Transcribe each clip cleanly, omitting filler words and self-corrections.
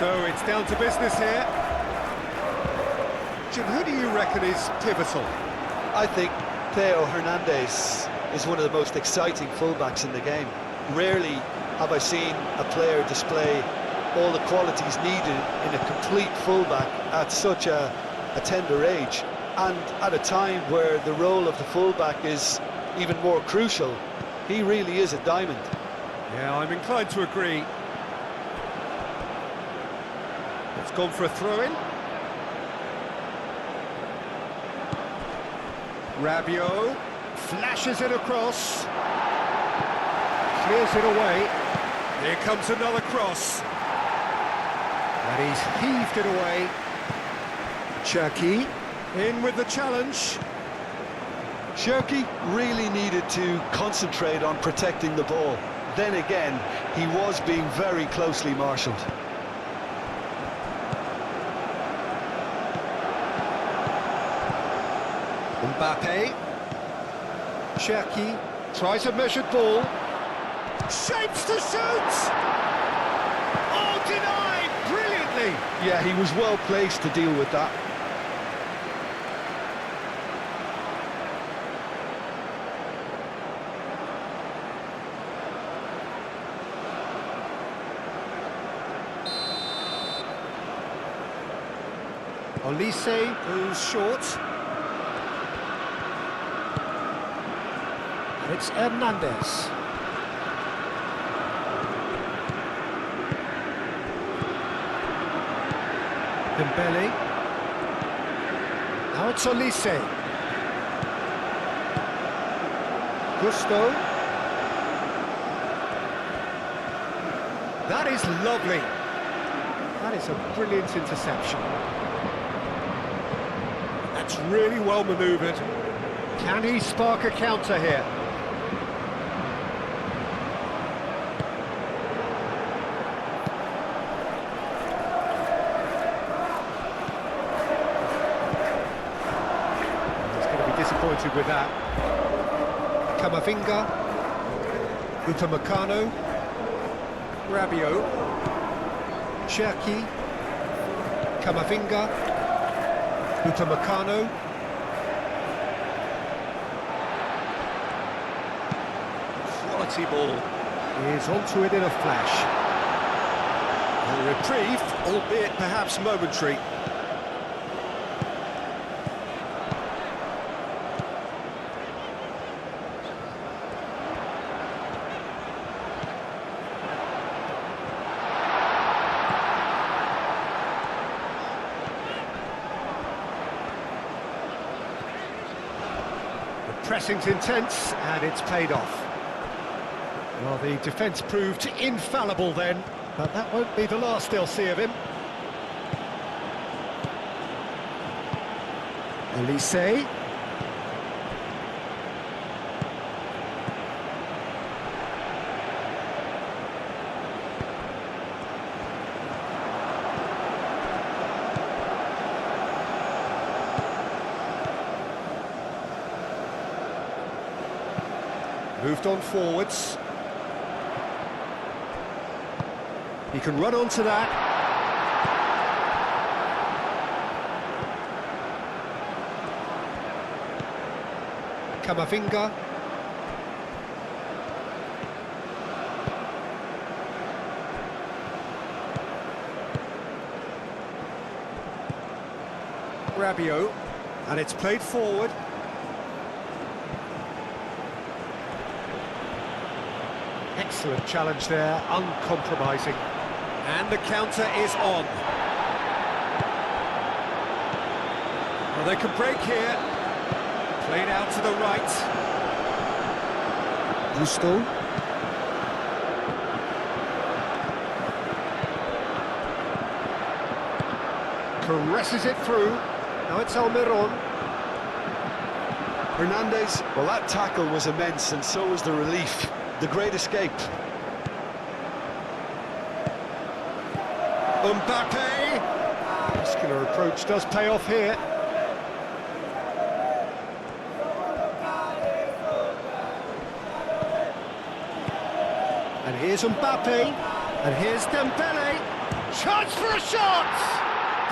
So it's down to business here. Jim, who do you reckon is pivotal? I think Theo Hernandez is one of the most exciting fullbacks in the game. Rarely have I seen a player display all the qualities needed in a complete fullback at such a tender age, and at a time where the role of the fullback is even more crucial. He really is a diamond. Yeah, I'm inclined to agree. It's gone for a throw-in. Rabiot flashes it across. Clears it away. Here comes another cross. And he's heaved it away. Cherki in with the challenge. Cherki really needed to concentrate on protecting the ball. Then again, he was being very closely marshalled. Mbappe. Cherki tries a measured ball. Shapes to shoot! Oh, denied! Brilliantly! Yeah, he was well placed to deal with that. Olise goes short. It's Hernandez. Dembele. Now it's Olise. Gusto. That is lovely. That is a brilliant interception. That's really well manoeuvred. Can he spark a counter here? He's going to be disappointed with that. Camavinga. Upamecano. Rabiot. Cherki. Camavinga. Upamecano. Quality ball. He is onto it in a flash. A reprieve, albeit perhaps momentary. Pressing's intense, and it's paid off. Well, the defence proved infallible then, but that won't be the last they'll see of him. Olise. Moved on forwards. He can run onto that. Camavinga. Rabiot. And it's played forward. Excellent challenge there, uncompromising. And the counter is on. Well, they can break here. Played out to the right. Gusto. Caresses it through. Now it's Almiron. Hernandez, well, that tackle was immense, and so was the relief. The great escape. Mbappe! Muscular approach does pay off here. And here's Mbappe. And here's Dembele. Chance for a shot!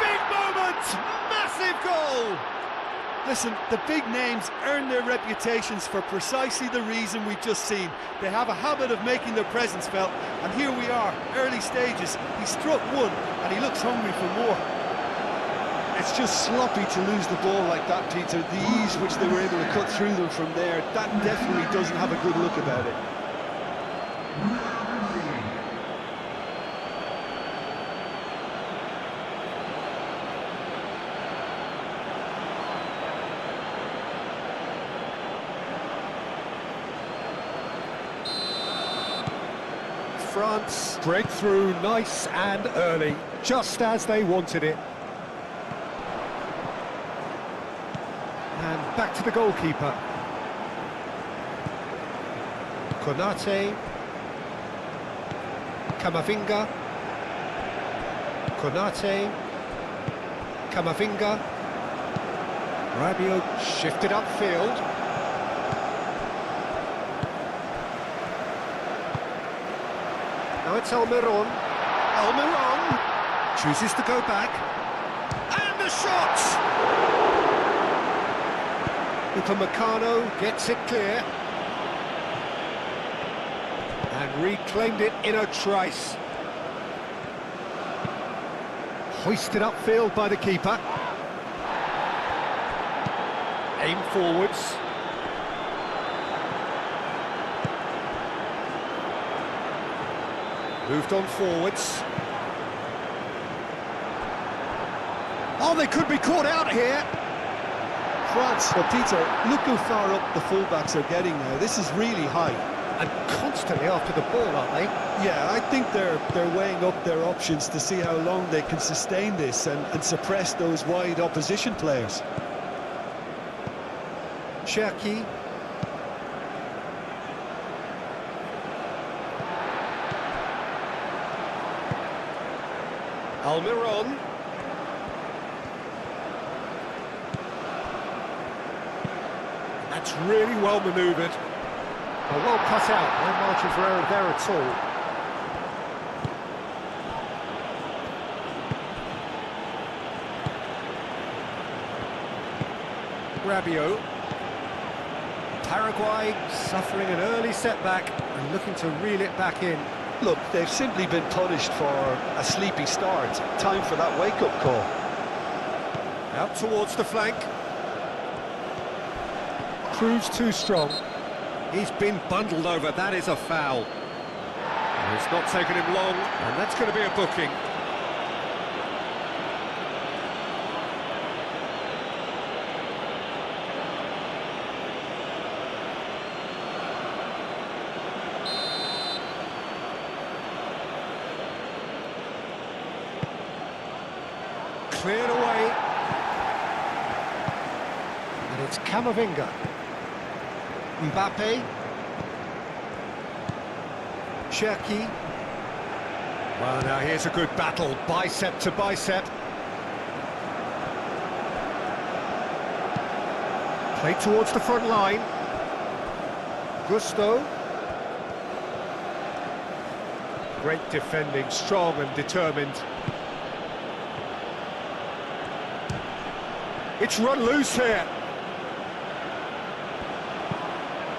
Big moment! Massive goal! Listen, the big names earn their reputations for precisely the reason we've just seen. They have a habit of making their presence felt, and here we are, early stages. He struck one, and he looks hungry for more. It's just sloppy to lose the ball like that, Peter. The ease which they were able to cut through them from there, that definitely doesn't have a good look about it. France break through nice and early, just as they wanted it. And back to the goalkeeper. Konate. Camavinga. Konate. Camavinga. Rabiot shifted upfield. Now it's Almiron. Almiron chooses to go back. And a shot! Upamecano gets it clear. And reclaimed it in a trice. Hoisted upfield by the keeper. Aim forwards. Moved on forwards. Oh, they could be caught out here. France, well, Peter, look how far up the fullbacks are getting now. This is really high. And constantly after the ball, aren't they? Yeah, I think they're weighing up their options to see how long they can sustain this and suppress those wide opposition players. Cherki. Almiron. That's really well manoeuvred. Well cut out, no margin for error there at all. Rabiot. Paraguay suffering an early setback and looking to reel it back in. Look, they've simply been punished for a sleepy start. Time for that wake-up call. Out towards the flank. Proves too strong. He's been bundled over, that is a foul. It's not taken him long, and that's going to be a booking. Cleared away. And it's Camavinga. Mbappe. Cherki. Well, now here's a good battle, bicep to bicep. Play towards the front line. Gusto. Great defending, strong and determined. It's run loose here.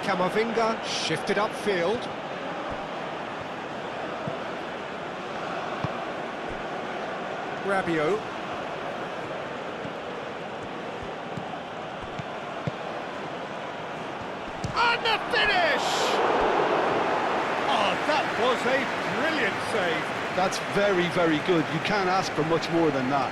Camavinga shifted upfield. Rabiot. And the finish! Oh, that was a brilliant save. That's very, very good. You can't ask for much more than that.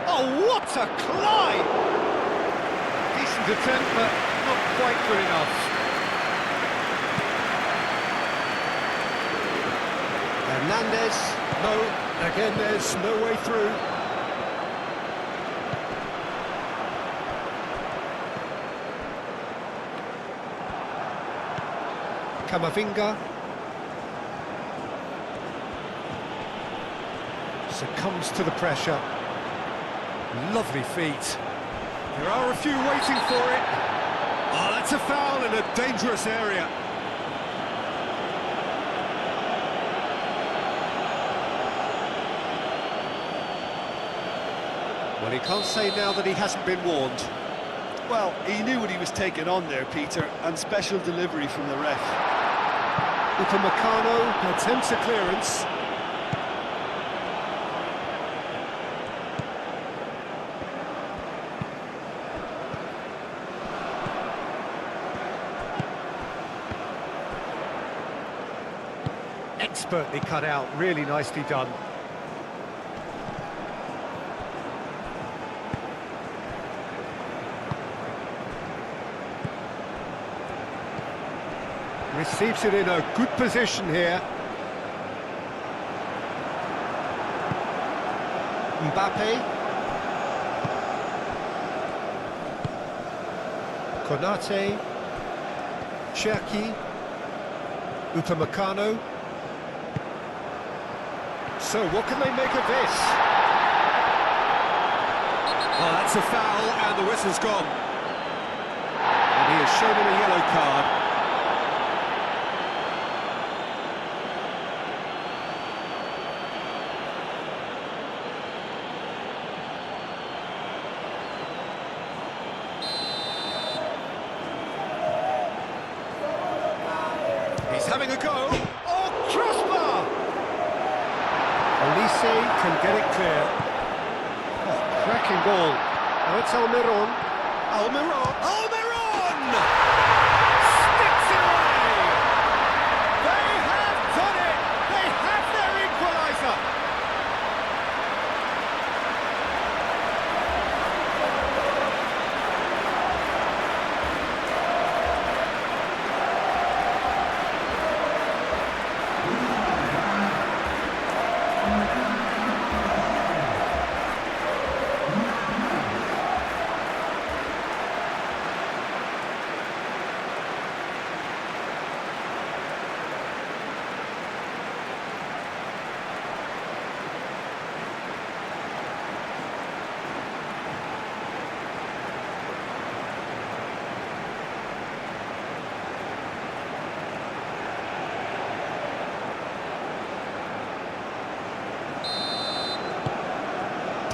Oh, what a climb! Decent attempt, but not quite good enough. Hernandez, no, again there's no way through. Camavinga. Succumbs to the pressure. Lovely feet. There are a few waiting for it. Oh, that's a foul in a dangerous area. Well, he can't say now that he hasn't been warned. Well, he knew what he was taking on there, Peter, and special delivery from the ref. Upamecano attempts a clearance. Expertly cut out, really nicely done. Receives it in a good position here. Mbappe. Konate. Cherki. Upamecano. So, what can they make of this? Oh, that's a foul, and the whistle's gone. And he has shown him a yellow card. He's having a go. Oh, crossbar! Elise can get it clear. Oh, cracking ball. Now it's Almiron. Almiron! Sticks it away! They have done it! They have their equaliser!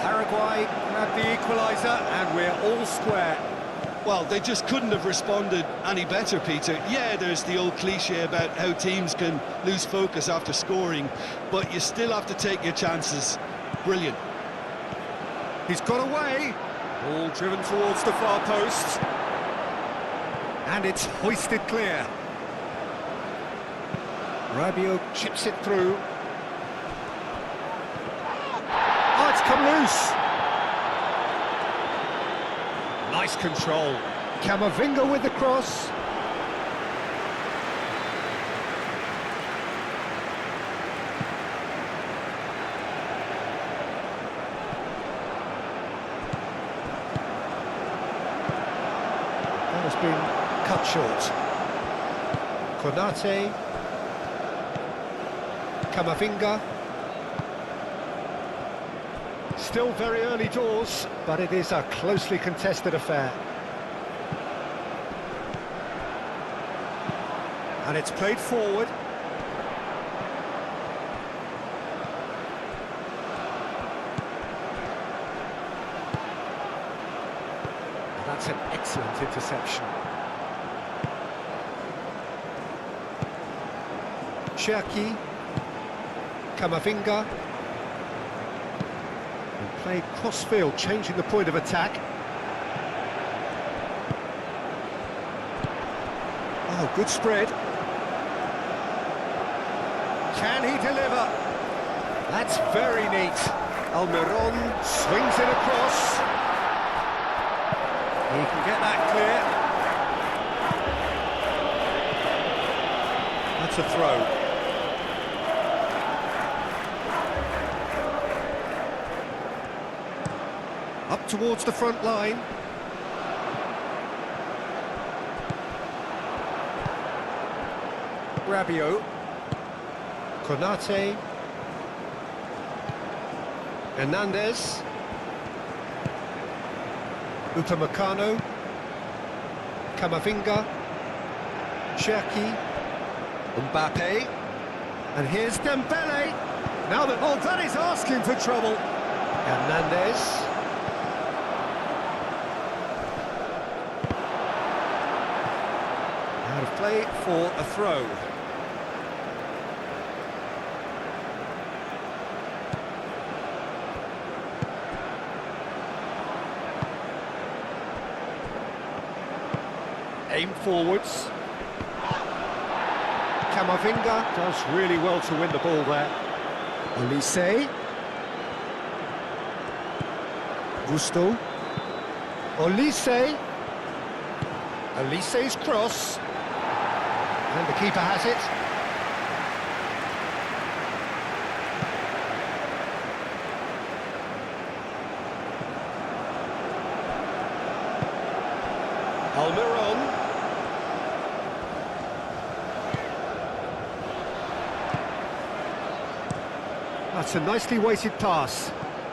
Paraguay grabbed the equaliser, and we're all square. Well, they just couldn't have responded any better, Peter. Yeah, there's the old cliche about how teams can lose focus after scoring, but you still have to take your chances. Brilliant. He's got away. Ball driven towards the far post. And it's hoisted clear. Rabiot chips it through. Oh, it's come loose. Nice control. Camavinga with the cross. That has been cut short. Konate. Camavinga. Still very early doors, but it is a closely contested affair. And it's played forward. And that's an excellent interception. Cherki. Camavinga. Played cross-field, changing the point of attack. Oh, good spread. Can he deliver? That's very neat. Almiron swings it across. He can get that clear. That's a throw. Up towards the front line. Rabiot. Konate. Hernandez. Upamecano. Camavinga. Cherki. Mbappe. And here's Dembele. Now that... Oh, that is asking for trouble. Hernandez. Out of play for a throw. Aim forwards. Camavinga does really well to win the ball there. Olise. Gusto. Olise. Olise's cross. And the keeper has it. Almiron. That's a nicely weighted pass.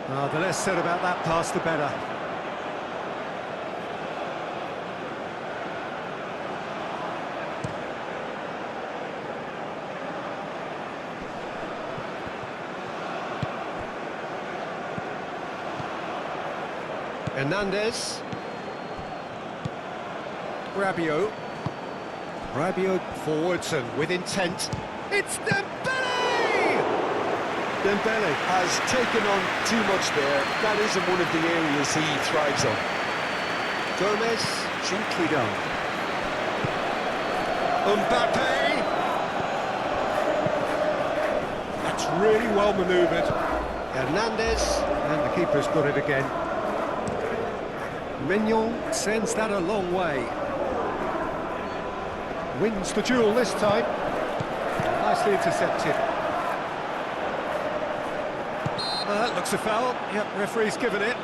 The less said about that pass, the better. Hernandez. Rabiot. Rabiot forwards and with intent. It's Dembele! Dembele has taken on too much there. That isn't one of the areas he thrives on. Gomez, gently down. Mbappe! That's really well manoeuvred. Hernandez, and the keeper's got it again. Mignon sends that a long way. Wins the duel this time. Nicely intercepted. Looks a foul. Yep, referee's given it.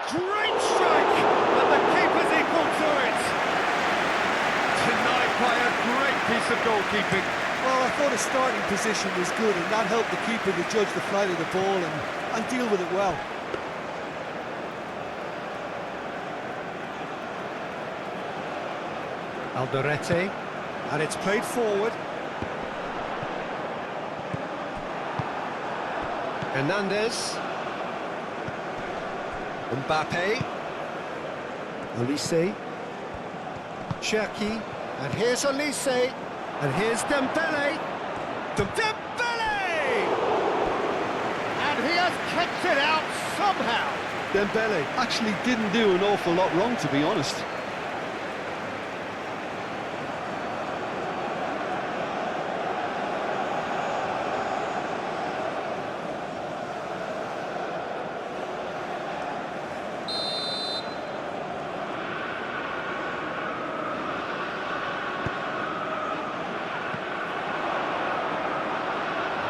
Great strike, but the keeper's equal to it. Denied by a great piece of goalkeeping. Well, I thought his starting position was good, and that helped the keeper to judge the flight of the ball and deal with it well. Alderete, and it's played forward. Hernandez. Mbappe. Olise. Cherki. And here's Olise. And here's Dembele. Dembele! And he has kept it out somehow. Dembele actually didn't do an awful lot wrong, to be honest.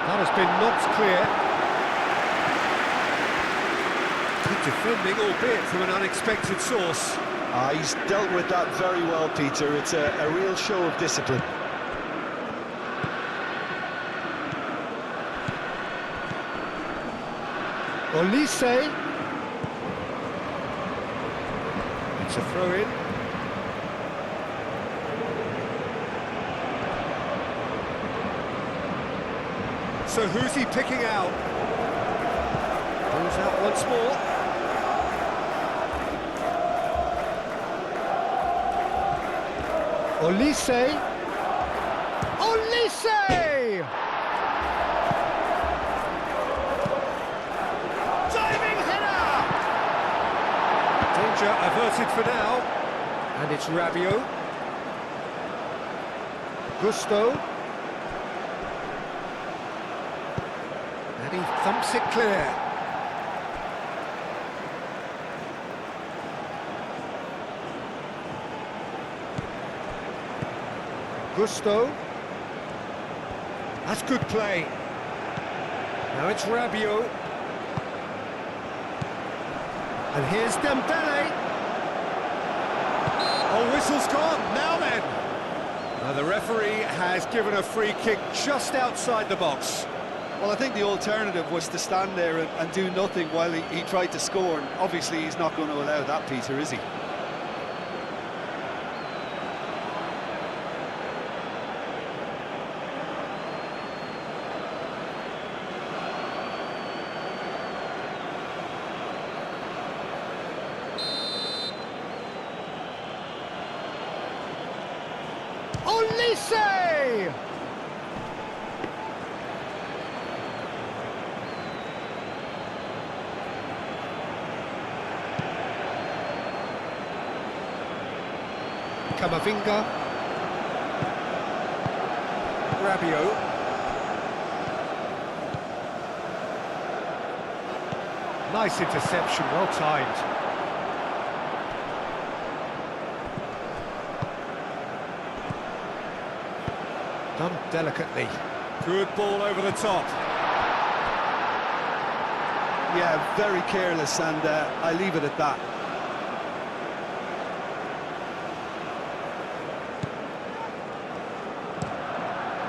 That has been knocked clear. Good defending, albeit from an unexpected source. He's dealt with that very well, Peter. It's a real show of discipline. Olise. It's a throw-in. So who's he picking out? Pulls out once more. Olise. Olise! Diving header! Danger averted for now. And it's Rabiot. Gusto. And he thumps it clear. Gusto. That's good play. Now it's Rabiot. And here's Dembele. Oh, whistle's gone. Now then. The referee has given a free kick just outside the box. Well, I think the alternative was to stand there and do nothing while he tried to score, and obviously he's not going to allow that, Peter, is he? Olise! Camavinga. Rabiot. Nice interception, well timed. Done delicately. Good ball over the top. Yeah, very careless, and I leave it at that.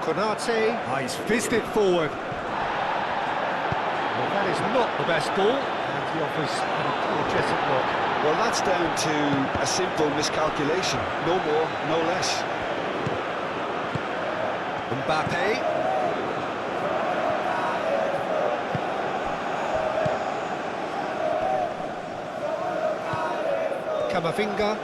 Konate, he's fizzed it forward. Well, that is not the best ball, and he offers an apologetic look. Well, that's down to a simple miscalculation. No more, no less. Mbappe. Camavinga.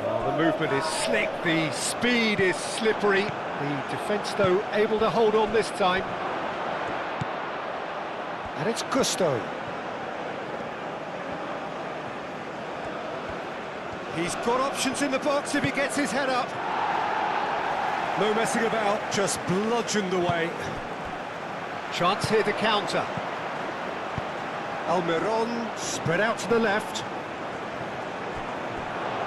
Oh, the movement is slick, the speed is slippery. The defence, though, able to hold on this time. And it's Gusto. He's got options in the box if he gets his head up. No messing about, just bludgeoned away. Chance here to counter. Almiron spread out to the left.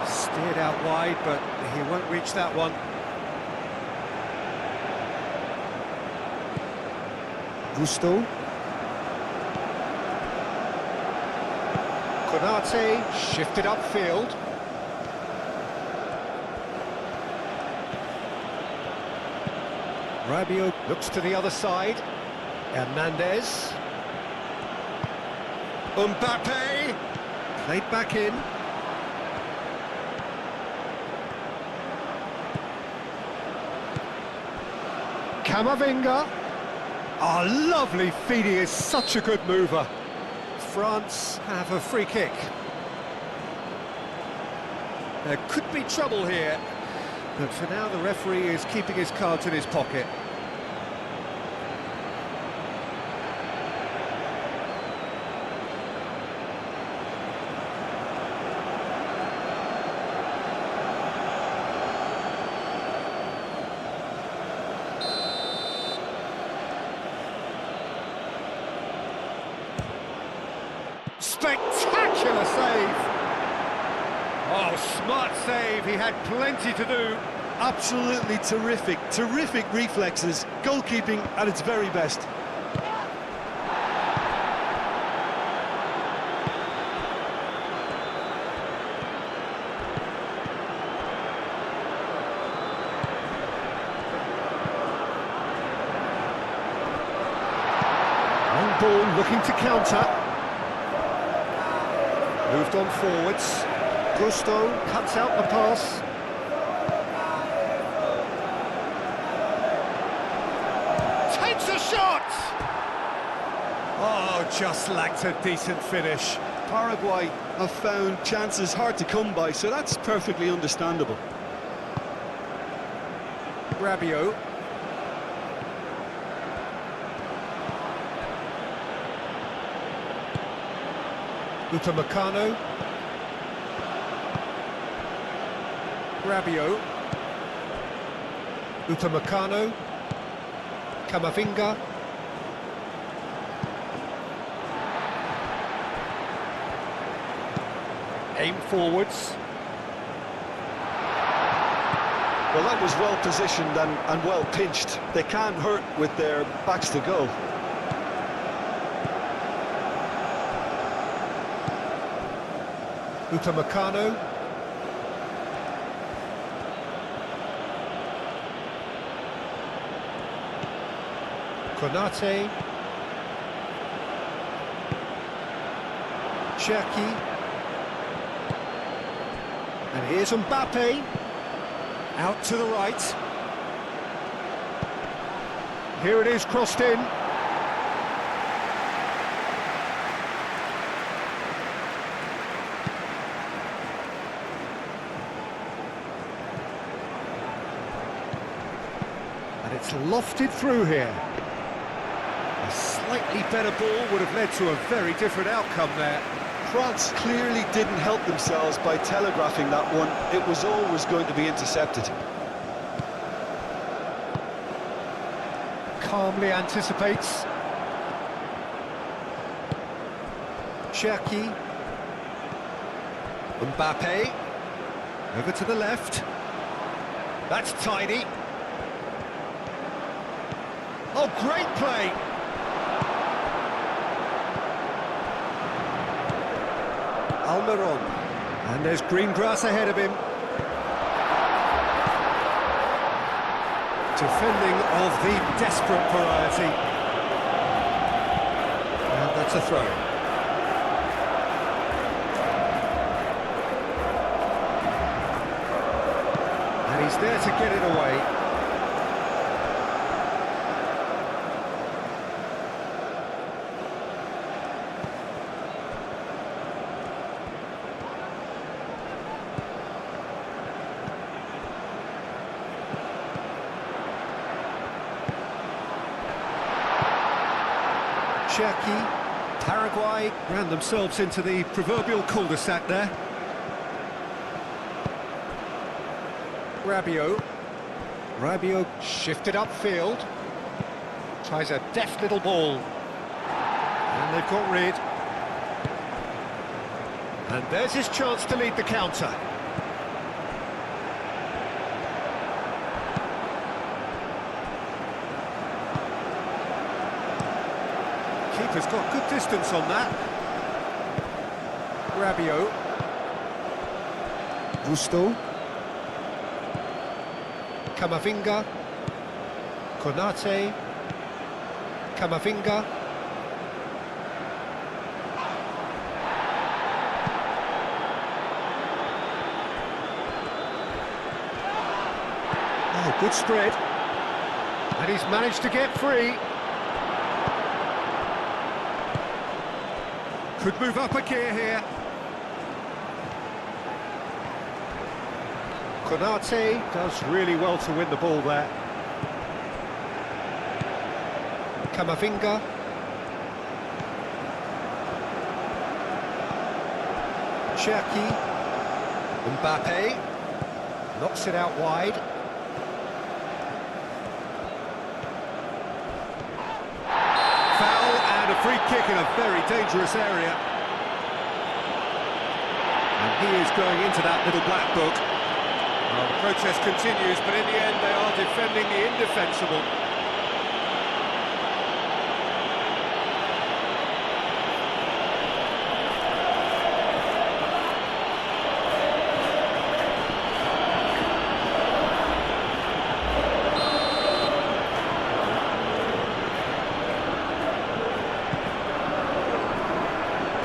Steered out wide, but he won't reach that one. Gusto. Konate shifted upfield. Rabiot looks to the other side. Hernandez. Mbappe. Played back in. Camavinga. Oh, lovely feed, he is such a good mover. France have a free kick. There could be trouble here. But for now, the referee is keeping his cards in his pocket. Spectacular save! Oh, smart save, he had plenty to do. Absolutely terrific, terrific reflexes, goalkeeping at its very best. Long ball looking to counter. Moved on forwards. Gusto cuts out the pass. Takes a shot! Oh, just lacked a decent finish. Paraguay have found chances hard to come by, so that's perfectly understandable. Rabiot. Upamecano. Rabiot. Upamecano. Camavinga. Aim forwards. Well, that was well positioned and well pinched. They can't hurt with their backs to goal. Upamecano. Konate. Cherki. And here's Mbappe. Out to the right. Here it is, crossed in. And it's lofted through here. A slightly better ball would have led to a very different outcome there. France clearly didn't help themselves by telegraphing that one. It was always going to be intercepted. Calmly anticipates. Cherki. Mbappe. Over to the left. That's tidy. Oh, great play! Almiron. And there's green grass ahead of him. Defending of the desperate variety. And that's a throw. And he's there to get it away. Cherki. Paraguay ran themselves into the proverbial cul-de-sac there. Rabiot shifted upfield. Tries a deft little ball. And they've got rid. And there's his chance to lead the counter. Keeper's got good distance on that. Rabiot. Gusto. Camavinga. Konate. Camavinga. Oh, good spread. And he's managed to get free. Could move up a gear here. Konate does really well to win the ball there. Camavinga. Cherki. Mbappe. Knocks it out wide. Foul and a free kick in a very dangerous area. And he is going into that little black book. Well, the protest continues, but in the end they are defending the indefensible.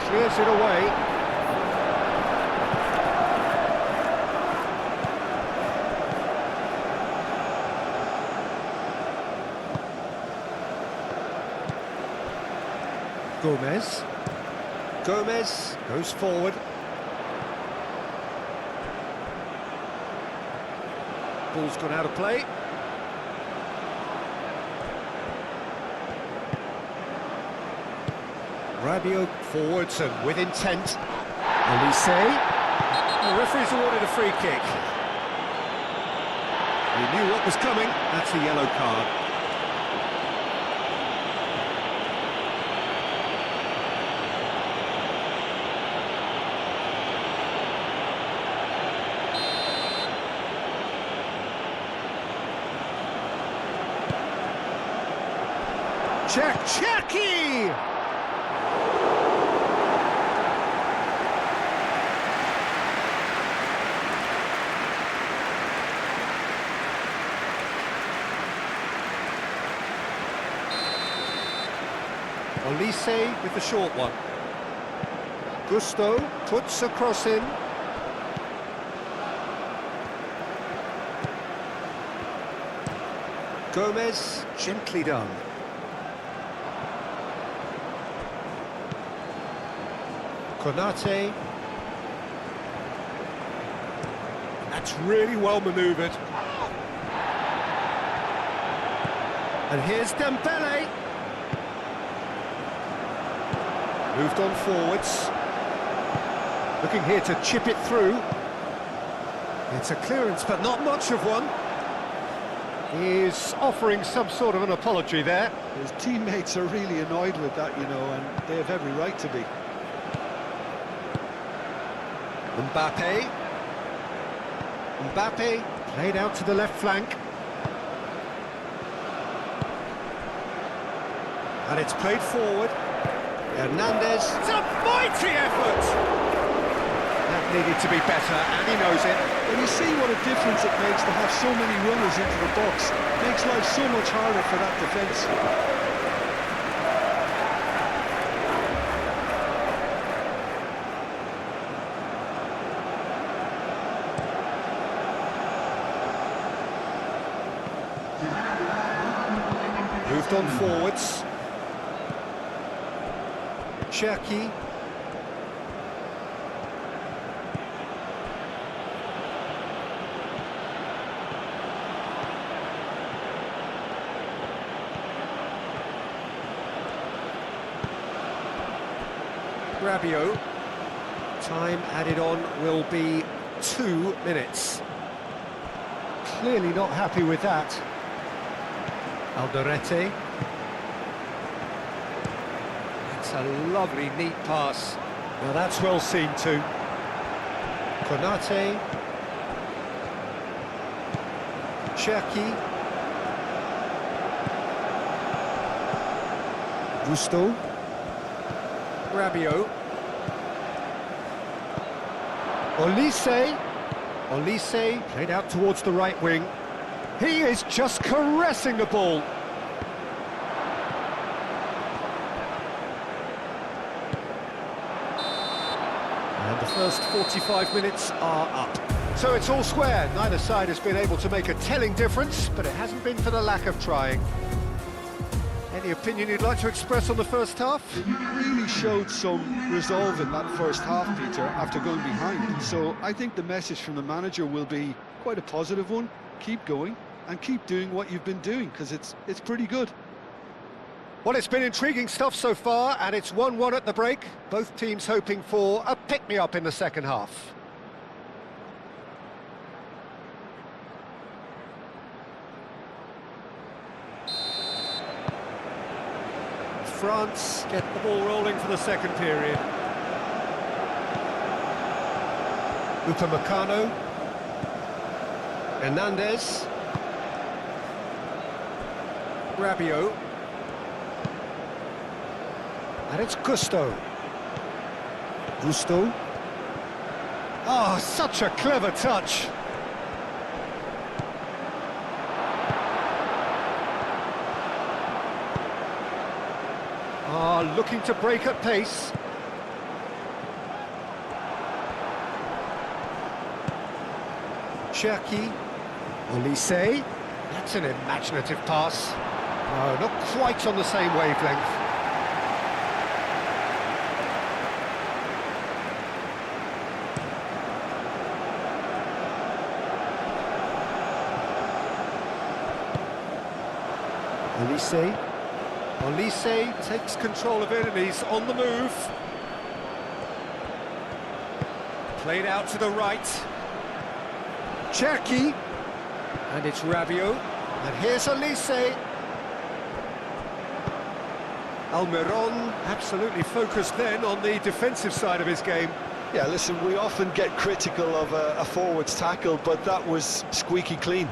Clears it away. Gomez goes forward. Ball's gone out of play. Rabiot forwards and with intent. Elise. The referee's awarded a free kick. He knew what was coming. That's a yellow card. Cherki! Olise with the short one. Gusto puts a cross in. Gomez, gently done. Konate. That's really well manoeuvred. And here's Dembele. Moved on forwards. Looking here to chip it through. It's a clearance, but not much of one. He's offering some sort of an apology there. His teammates are really annoyed with that, you know, and they have every right to be. Mbappe played out to the left flank. And it's played forward. Hernandez. It's a mighty effort! That needed to be better, and he knows it. When you see what a difference it makes to have so many runners into the box, it makes life so much harder for that defence. Moved on forwards. Cherki. Rabiot. Time added on will be 2 minutes. Clearly not happy with that. Alderete. It's a lovely, neat pass. Now that's well seen too. Konate. Cherki. Gusto. Rabiot. Olise. Olise played out towards the right wing. He is just caressing the ball. And the first 45 minutes are up. So it's all square. Neither side has been able to make a telling difference, but it hasn't been for the lack of trying. Any opinion you'd like to express on the first half? It really showed some resolve in that first half, Peter, after going behind. So I think the message from the manager will be quite a positive one. Keep going and keep doing what you've been doing, because it's pretty good. Well, it's been intriguing stuff so far, and it's 1-1 at the break. Both teams hoping for a pick-me-up in the second half. France get the ball rolling for the second period. Upamecano. Hernandez. Rabiot. And it's Gusto. Gusto. Oh, such a clever touch. Looking to break at pace. Cherki. Olise. That's an imaginative pass. No, not quite on the same wavelength. Olise. Olise takes control of it and he's on the move. Played out to the right. Cherki. And it's Rabiot. And here's Olise. Almiron absolutely focused then on the defensive side of his game. Yeah, listen, we often get critical of a forward's tackle, but that was squeaky clean.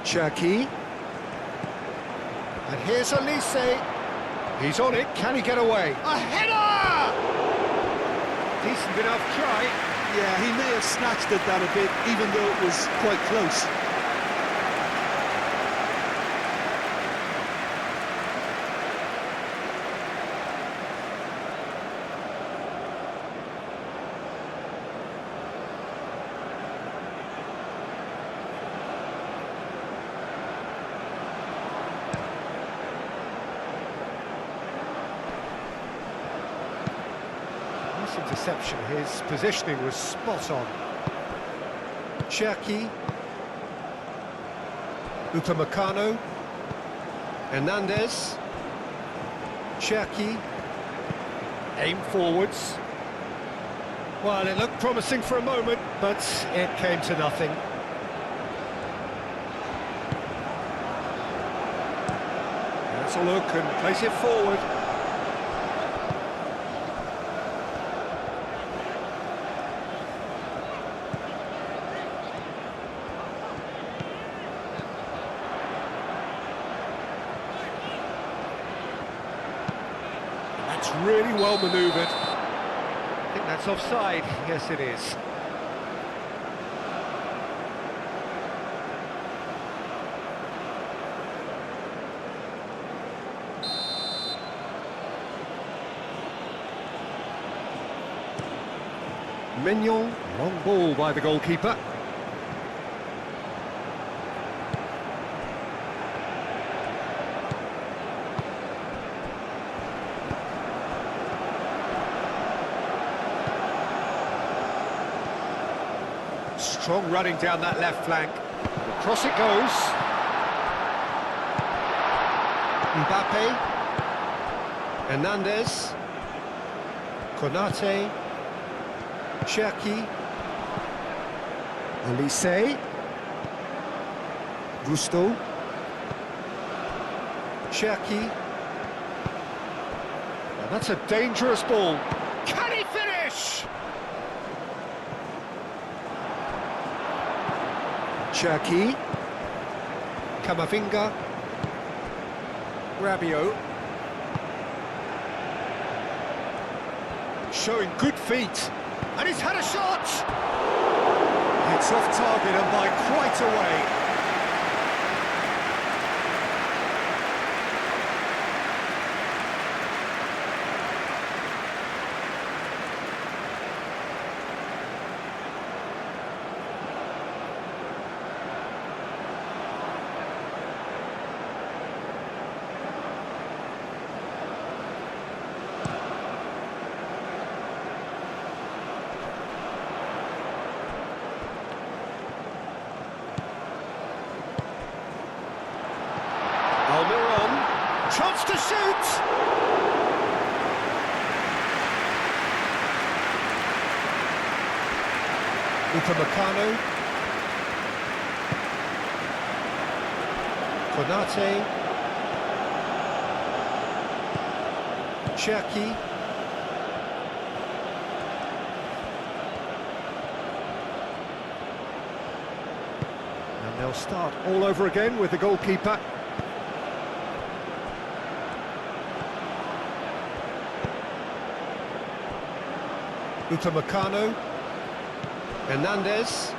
Cherki. And here's Elise. He's on it, can he get away? A header! Decent enough try. Yeah, he may have snatched at that a bit, even though it was quite close. Interception, his positioning was spot on. Cherki, Upamecano, Hernandez, Cherki, aim forwards. Well, it looked promising for a moment, but it came to nothing. Let's a look and place it forward. That's really well manoeuvred. I think that's offside. Yes, it is. Mignon, long ball by the goalkeeper. Strong running down that left flank. Across it goes. Mbappe. Hernandez. Konate. Cherki. Elise. Gusto. Cherki. Now that's a dangerous ball. Can he finish? Cherki, Camavinga, Rabiot, showing good feet, and he's had a shot! It's off target and by quite a way. Chance to shoot! Upamecano. Konate. Cherki. And they'll start all over again with the goalkeeper. Upamecano, Hernandez,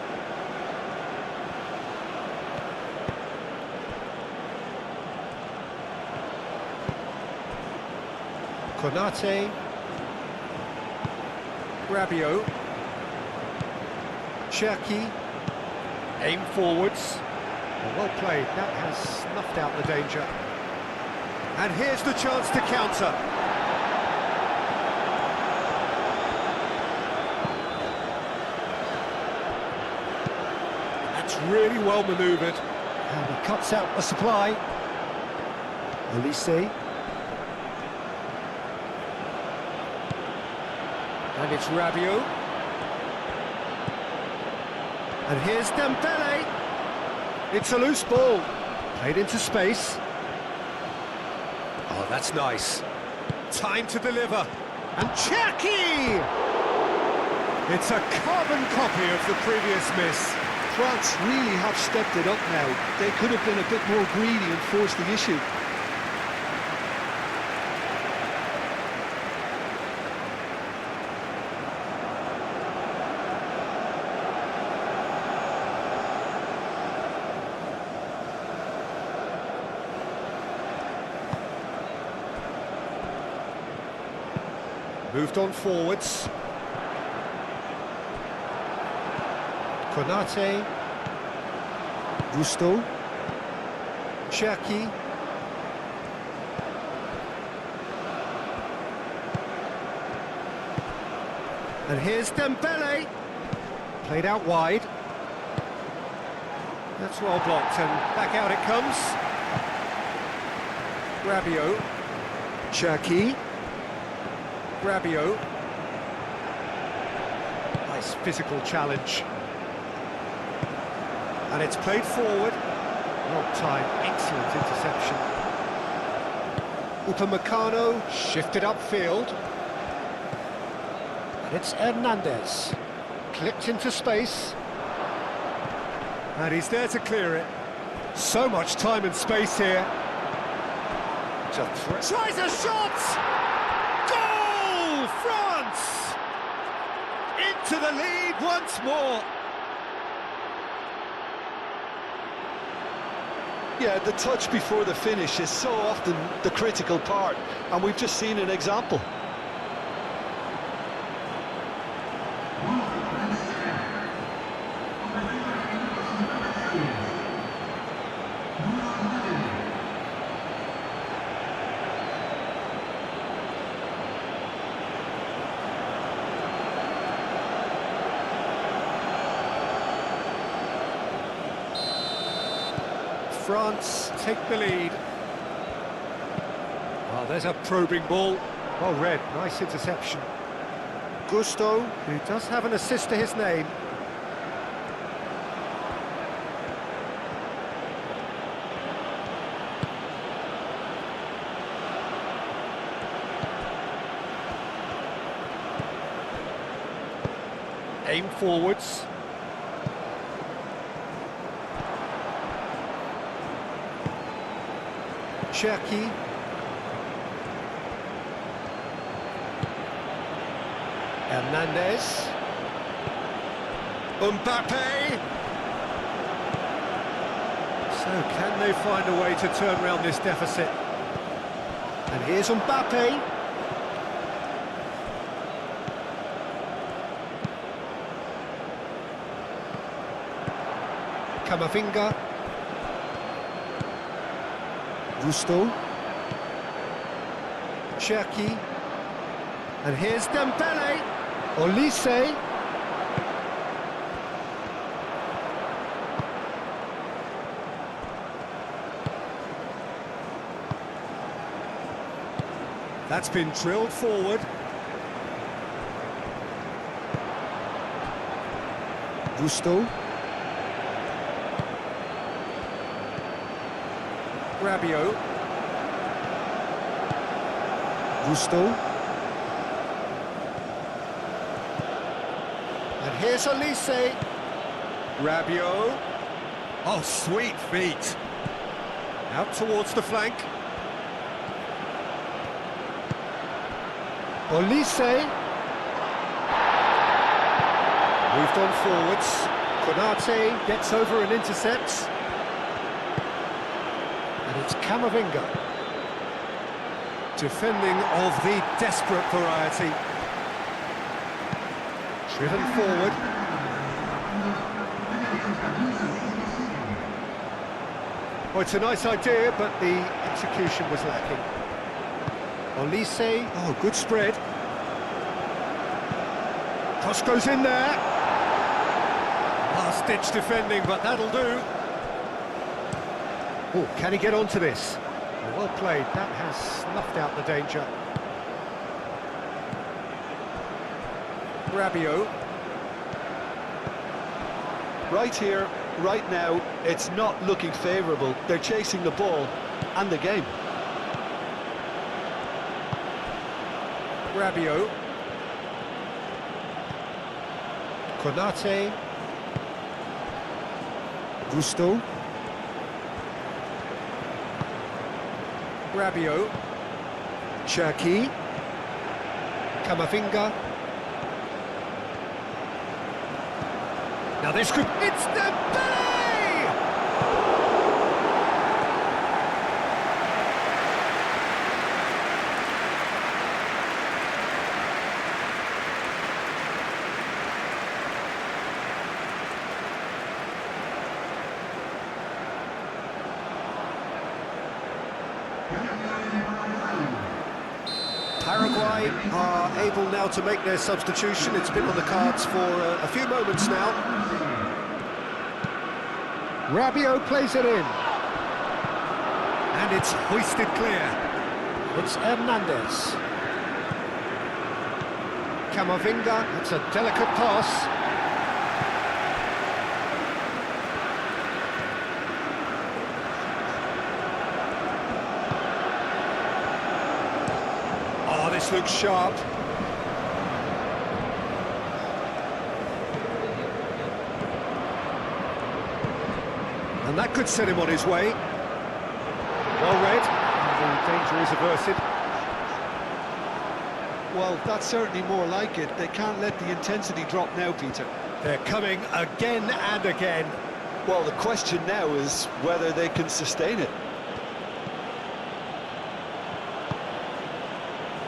Konate, Rabiot, Cherki, aim forwards. Well played, that has snuffed out the danger. And here's the chance to counter. Really well manoeuvred, and he cuts out the supply. Elise, and it's Rabiot, and here's Dembele. It's a loose ball, played into space. Oh, that's nice. Time to deliver, and Cherki! It's a carbon copy of the previous miss. France really have stepped it up now. They could have been a bit more greedy and forced the issue. Moved on forwards. Konate. Gusto. Cherki. And here's Dembele. Played out wide. That's well blocked, and back out it comes. Rabiot. Cherki. Rabiot. Nice physical challenge. And it's played forward. Long time, excellent interception. Upamecano shifted upfield. And it's Hernandez. Clipped into space. And he's there to clear it. So much time and space here. Tries a shot! Goal! France! Into the lead once more. Yeah, the touch before the finish is so often the critical part, and we've just seen an example. France take the lead. Oh, there's a probing ball. Well read, nice interception. Gusto, who does have an assist to his name. Aim forwards. Cherki. Hernandez. Mbappe. So can they find a way to turn around this deficit? And here's Mbappe. Camavinga. Gusto. Cherki. And here's Dembele. Olise. That's been drilled forward. Gusto. Rabiot. Gusto. And here's Olise. Rabiot. Oh, sweet feet. Out towards the flank. Olise. Moved on forwards. Konate gets over and intercepts. And it's Camavinga. Defending of the desperate variety. Driven forward. Well, it's a nice idea, but the execution was lacking. Olise, oh, good spread. Cross goes in there. Last-ditch defending, but that'll do. Oh, can he get onto this? Well played, that has snuffed out the danger. Rabiot. Right here, right now, it's not looking favourable. They're chasing the ball and the game. Rabiot. Konate. Gusto. Rabiot. Cherki. Camavinga. Now this could... It's Dembele! Paraguay are able now to make their substitution. It's been on the cards for a few moments now. Rabiot plays it in. And it's hoisted clear. It's Hernandez. Camavinga, it's a delicate pass. Oh, this looks sharp. And that could set him on his way. Well read, and the danger is averted. Well, that's certainly more like it. They can't let the intensity drop now, Peter. They're coming again and again. Well, the question now is whether they can sustain it.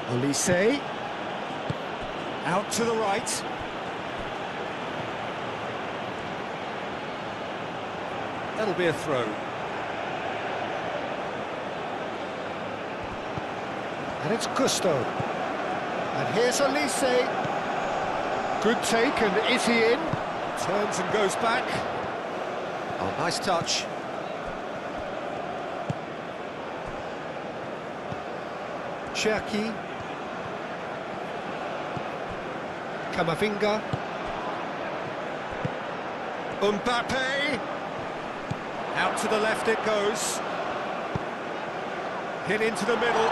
Olise. Out to the right. That'll be a throw. And it's Gusto. And here's Olise. Good take, and is he in? Turns and goes back. Oh, nice touch. Cherki. Camavinga. Mbappe. Out to the left it goes. Hit into the middle.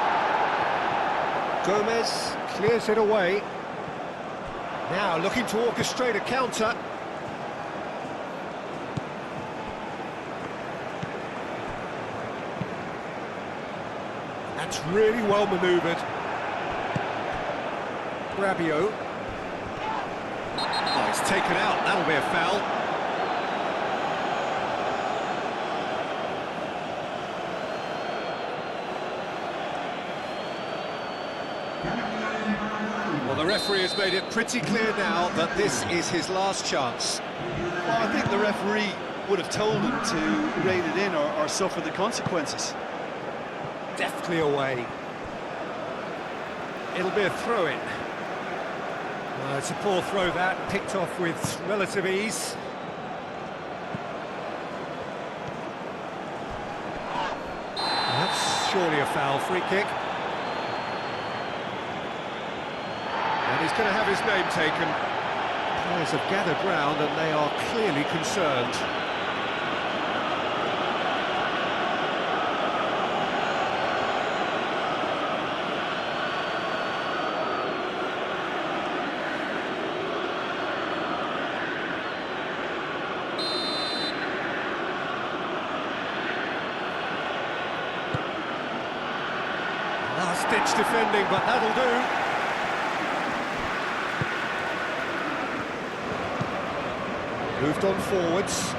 Gomez clears it away. Now looking to orchestrate a counter. That's really well manoeuvred. Rabiot. Oh, it's taken out. That'll be a foul. Well, the referee has made it pretty clear now that this is his last chance. Well, I think the referee would have told him to rein it in or suffer the consequences. Deftly away. It'll be a throw-in. It's a poor throw that, picked off with relative ease. That's surely a foul, free kick. And he's going to have his name taken. Players have gathered round and they are clearly concerned. Last-ditch defending, but that'll do. Moved on forwards.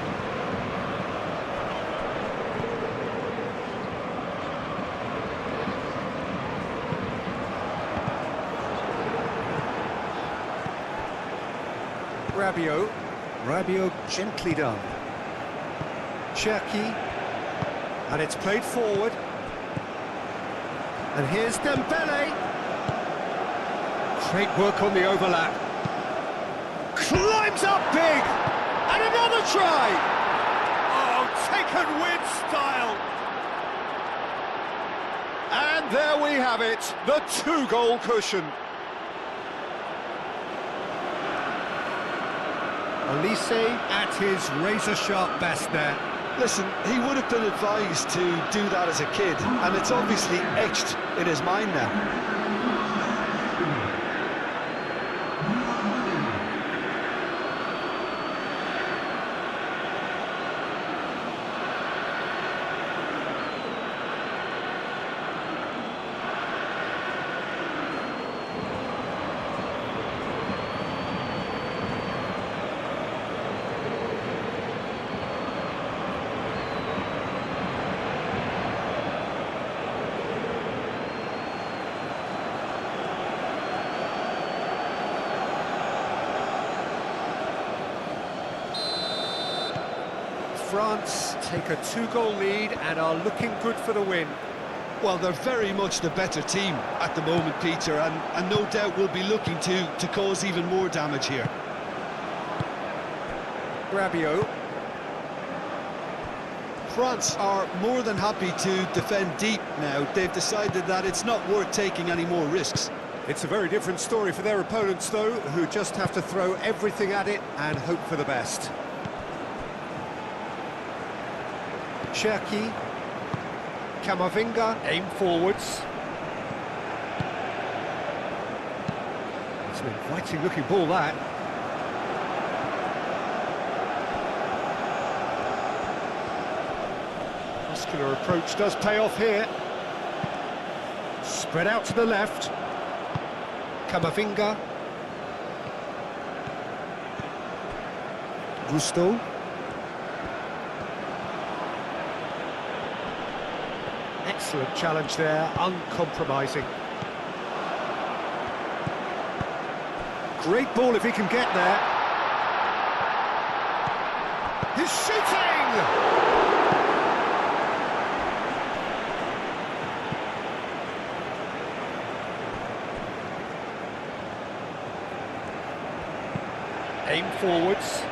Rabiot gently done. Cherki. And it's played forward. And here's Dembele. Great work on the overlap. Climbs up big. And another try! Oh, taken with style! And there we have it, the two-goal cushion. Olise at his razor-sharp best there. Listen, he would have been advised to do that as a kid, and it's obviously etched in his mind now. France take a 2-goal lead and are looking good for the win. Well, they're very much the better team at the moment, Peter, and no doubt will be looking to cause even more damage here. Rabiot. France are more than happy to defend deep now. They've decided that it's not worth taking any more risks. It's a very different story for their opponents, though, who just have to throw everything at it and hope for the best. Cherki. Camavinga, aim forwards. It's an inviting looking ball, that. Muscular approach does pay off here. Spread out to the left. Camavinga. Gusto. Excellent challenge there, uncompromising. Great ball if he can get there. He's shooting! Aim forwards.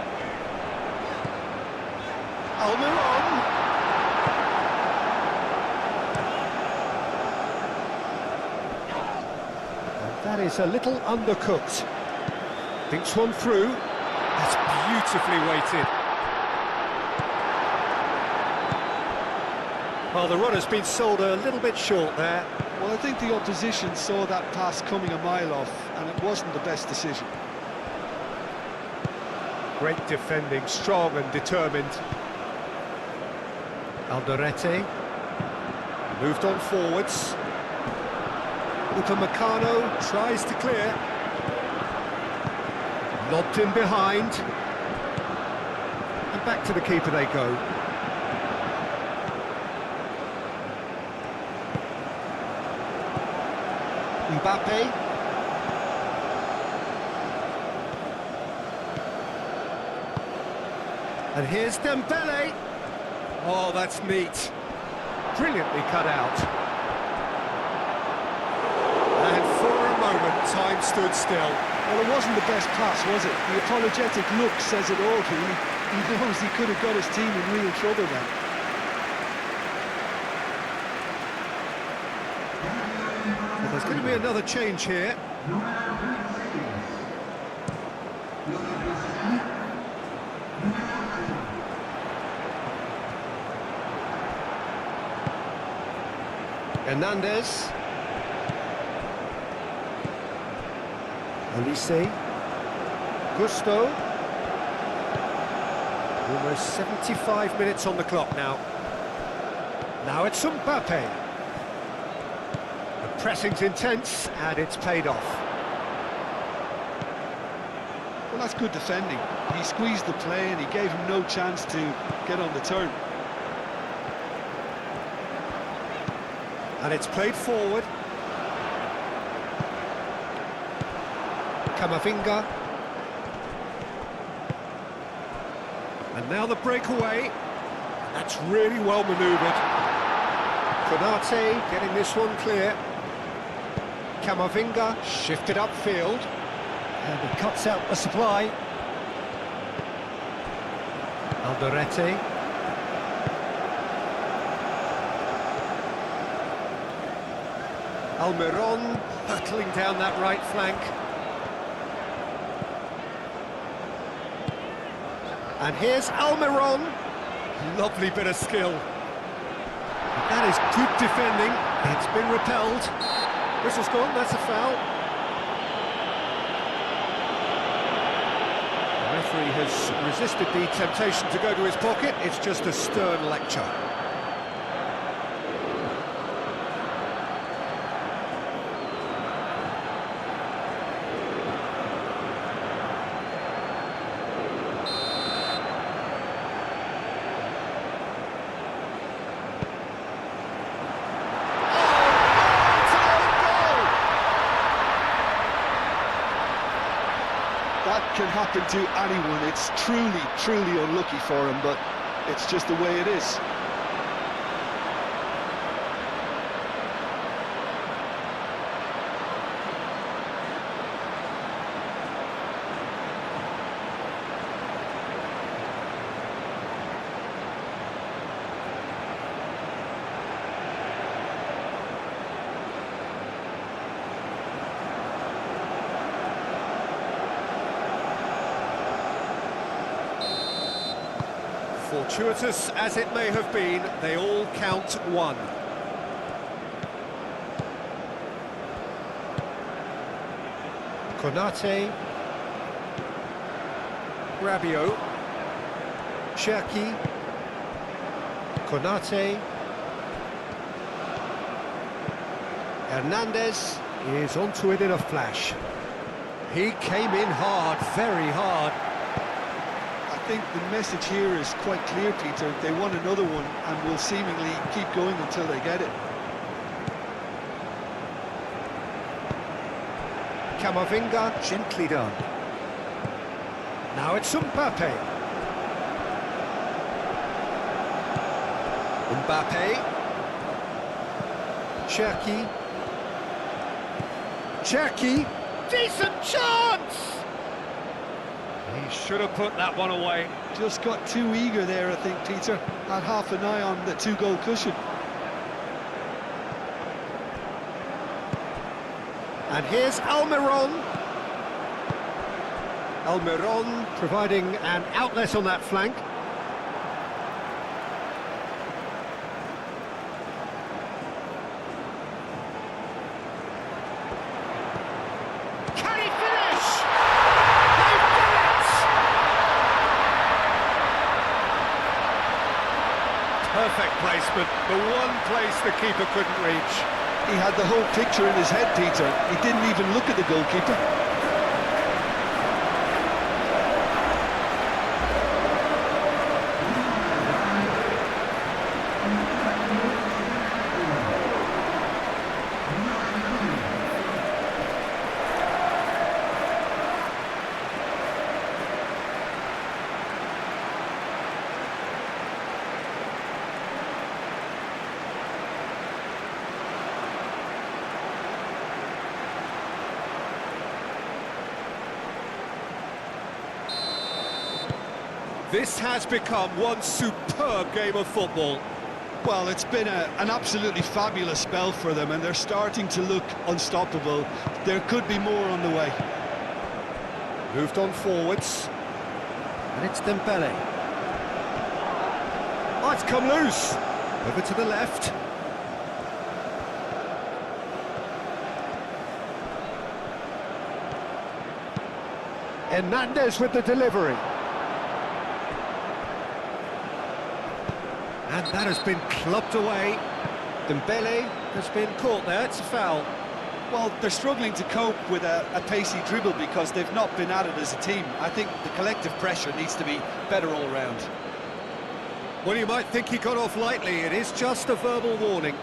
Almiron. That is a little undercooked. Thinks one through. That's beautifully weighted. Well, the runner's been sold a little bit short there. Well, I think the opposition saw that pass coming a mile off, and it wasn't the best decision. Great defending, strong and determined. Alderete. Moved on forwards. Upamecano tries to clear. Lobbed in behind. And back to the keeper they go. Mbappe. And here's Dembele. Oh, that's neat. Brilliantly cut out. And for a moment, time stood still. Well, it wasn't the best pass, was it? The apologetic look says it all, really. He knows he could have got his team in real trouble then. Well, there's going to be another change here. Hernandez. Olise. Gusto. Almost 75 minutes on the clock now. Now it's Mbappe. The pressing's intense and it's paid off. Well, that's good defending. He squeezed the play and he gave him no chance to get on the turn. And it's played forward. Camavinga. And now the breakaway. That's really well manoeuvred. Konate getting this one clear. Camavinga shifted upfield. And he cuts out the supply. Alderete. Almiron hurtling down that right flank. And here's Almiron. Lovely bit of skill. That is good defending. It's been repelled. Whistle's gone, that's a foul. The referee has resisted the temptation to go to his pocket. It's just a stern lecture. That can happen to anyone. It's truly, truly unlucky for him, but It's just the way it is. Fortuitous as it may have been, they all count one. Konate, Rabiot, Cherki, Konate, Hernandez is onto it in a flash. He came in hard, very hard. I think the message here is quite clear, Peter. They want another one and will seemingly keep going until they get it. Camavinga, gently done. Now it's Mbappe. Mbappe. Cherki. Cherki. Decent chance! He should have put that one away. Just got too eager there, I think, Peter. Had half an eye on the two-goal cushion. And here's Almiron. Almiron providing an outlet on that flank. Can he finish? They've done it! Perfect placement, the one place the keeper couldn't reach. He had the whole picture in his head, Peter. He didn't even look at the goalkeeper. This has become one superb game of football. Well, it's been an absolutely fabulous spell for them, and they're starting to look unstoppable. There could be more on the way. Moved on forwards. And it's Dembele. Oh, it's come loose. Over to the left. Hernandez with the delivery. And that has been clubbed away. Dembele has been caught there, it's a foul. Well, they're struggling to cope with a pacey dribble because they've not been at it as a team. I think the collective pressure needs to be better all round. Well, you might think he got off lightly, it is just a verbal warning.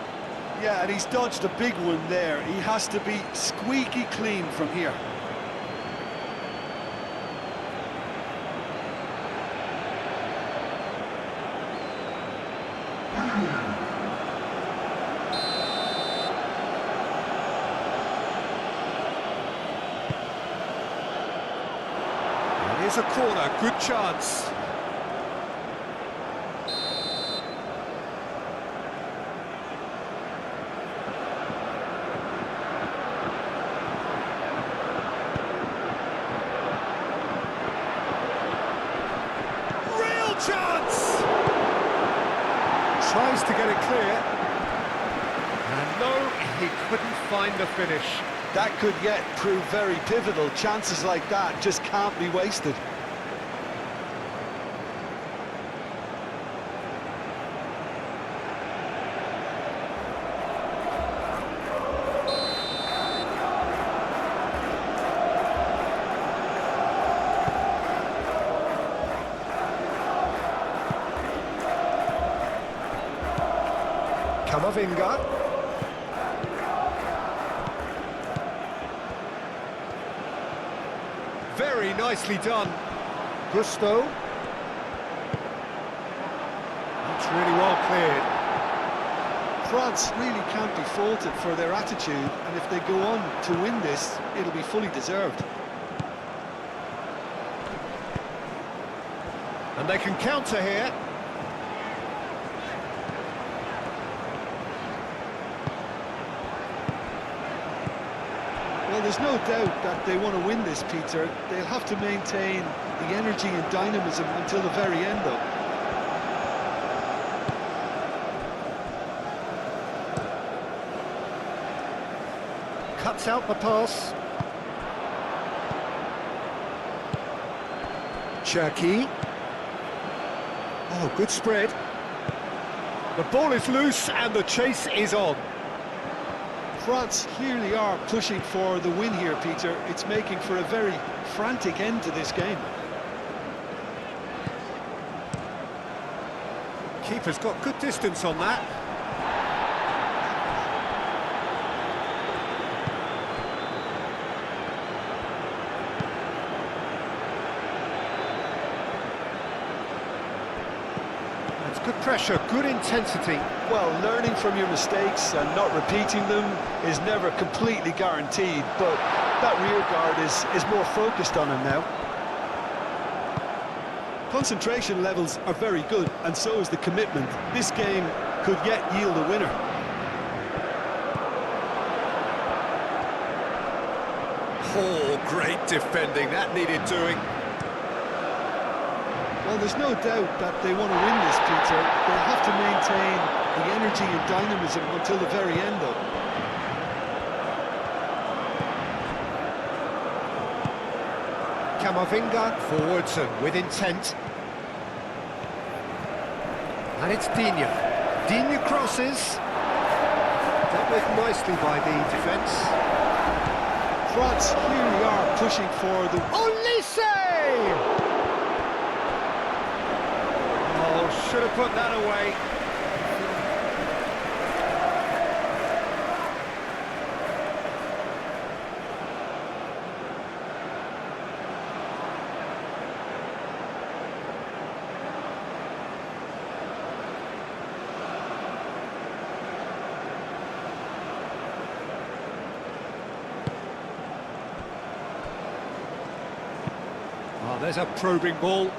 Yeah, and he's dodged a big one there. He has to be squeaky clean from here. Here's a corner, good chance. Real chance! Tries to get it clear. And no, he couldn't find the finish. That could yet prove very pivotal. Chances like that just can't be wasted. Camavinga. Very nicely done. Gusto. It's really well cleared. France really can't be faulted for their attitude, and if they go on to win this, it'll be fully deserved. And they can counter here. Well, there's no doubt that they want to win this, Peter. They'll have to maintain the energy and dynamism until the very end, though. Cuts out the pass. Cherki. Oh, good spread. The ball is loose and the chase is on. France clearly are pushing for the win here, Peter. It's making for a very frantic end to this game. Keeper's got good distance on that. That's good pressure, good intensity. Well, learning from your mistakes and not repeating them is never completely guaranteed, but that rear guard is more focused on him now. Concentration levels are very good, and so is the commitment. This game could yet yield a winner. Oh, great defending, that needed doing. Well, there's no doubt that they want to win this, Peter. They'll have to maintain the energy and dynamism until the very end, though. Camavinga forwards and with intent. And it's Digne. Digne crosses. Dealt with nicely by the defence. France clearly are pushing for the... Olise! Oh, should have put that away. Oh, there's a probing ball.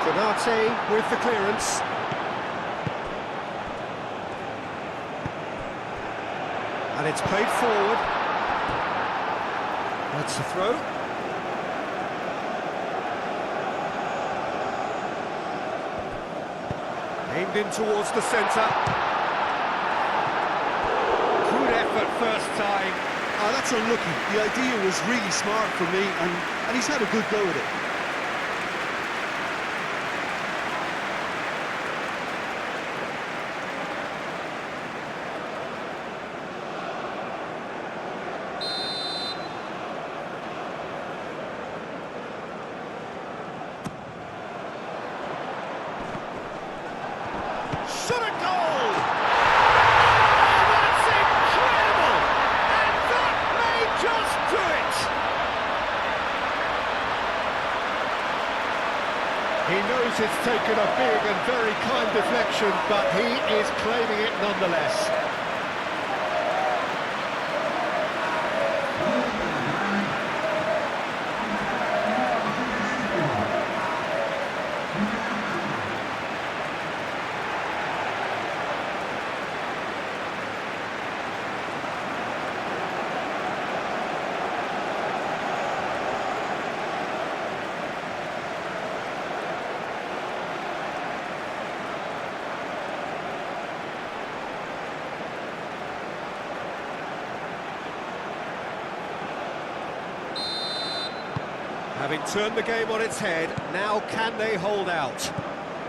Konate with the clearance. And it's played forward. That's the throw. Aimed in towards the centre. Good effort first time. Oh, that's unlucky. The idea was really smart for me, and he's had a good go at it. Shot a goal! Oh, that's incredible! And that may just do it! He knows it's taken a big and very kind deflection, but he is claiming it nonetheless. Having turned the game on its head, now can they hold out?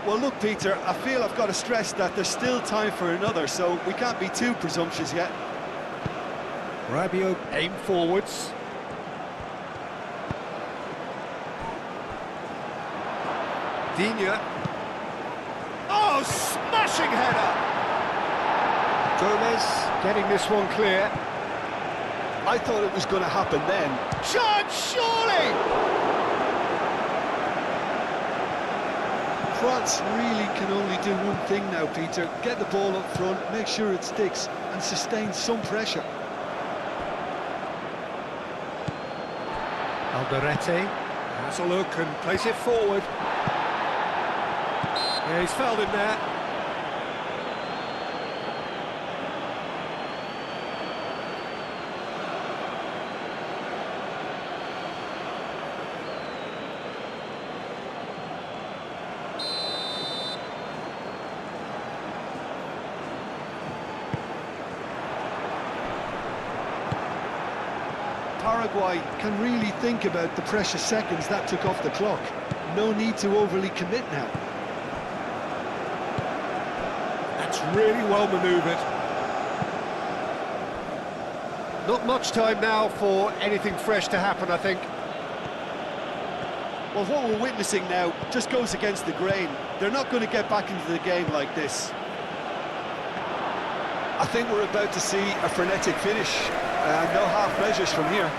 Well, look, Peter, I feel I've got to stress that there's still time for another, so we can't be too presumptuous yet. Rabiot aim forwards. Digne. Oh, smashing header! Gomez getting this one clear. I thought it was going to happen then. Charge, surely! France really can only do one thing now, Peter. Get the ball up front, make sure it sticks, and sustain some pressure. Alderete has a look and plays it forward. Yeah, he's fouled him there. Paraguay can really think about the precious seconds that took off the clock. No need to overly commit now. That's really well manoeuvred. Not much time now for anything fresh to happen, I think. Well, what we're witnessing now just goes against the grain. They're not going to get back into the game like this. I think we're about to see a frenetic finish. No half measures from here.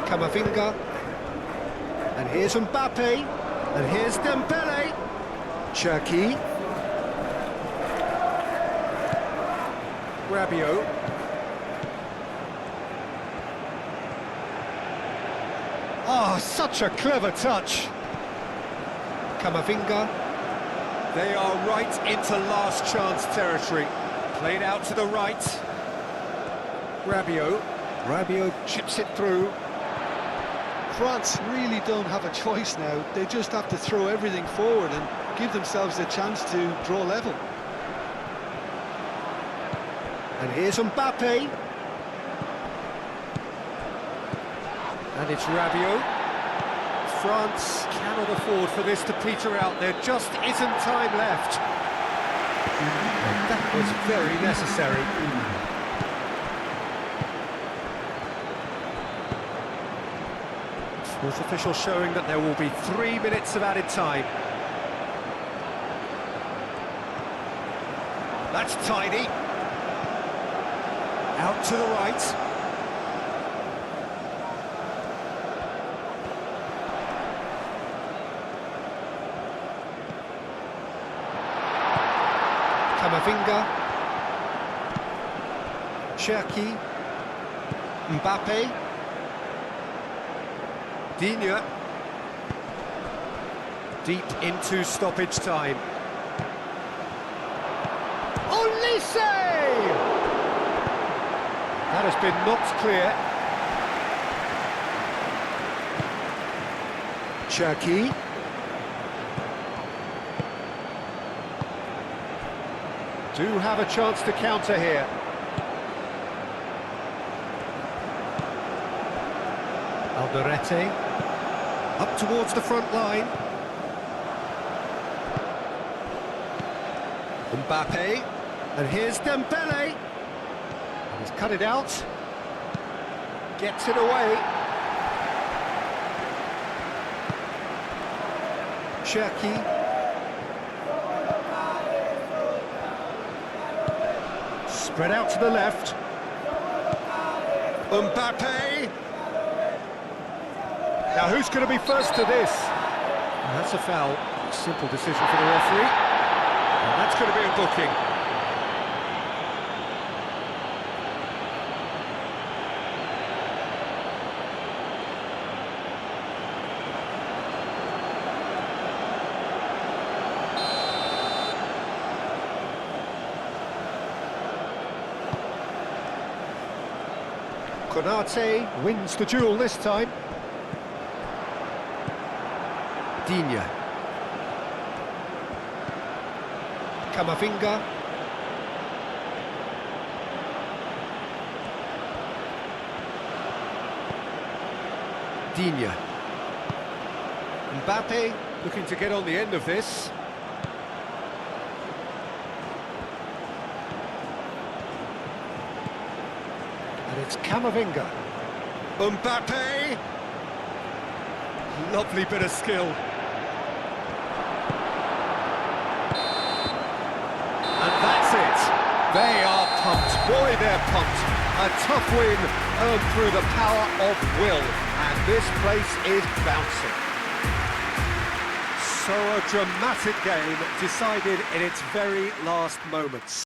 Camavinga. And here's Mbappe. And here's Dembele. Cherki. Rabiot. Oh, such a clever touch. Camavinga. They are right into last chance territory. Played out to the right. Rabiot. Rabiot chips it through. France really don't have a choice now. They just have to throw everything forward and give themselves a chance to draw level. And here's Mbappe. And it's Rabiot. France cannot afford for this to peter out. There just isn't time left. And that was very necessary. Fourth official showing that there will be 3 minutes of added time. That's tidy. Out to the right. Camavinga, Cherki, Mbappe, Digne, deep into stoppage time. Olise! That has been knocked clear. Cherki. Do have a chance to counter here. Alderete up towards the front line. Mbappe, and here's Dembele. He's cut it out, gets it away. Cherki. Spread out to the left. Mbappe. Now who's going to be first to this? And that's a foul. Simple decision for the referee. And that's going to be a booking. Konate wins the duel this time. Digne. Camavinga. Digne. Mbappe looking to get on the end of this. And it's Camavinga. Mbappe! Lovely bit of skill. And that's it. They are pumped. Boy, they're pumped. A tough win earned through the power of will, and this place is bouncing. So a dramatic game decided in its very last moments.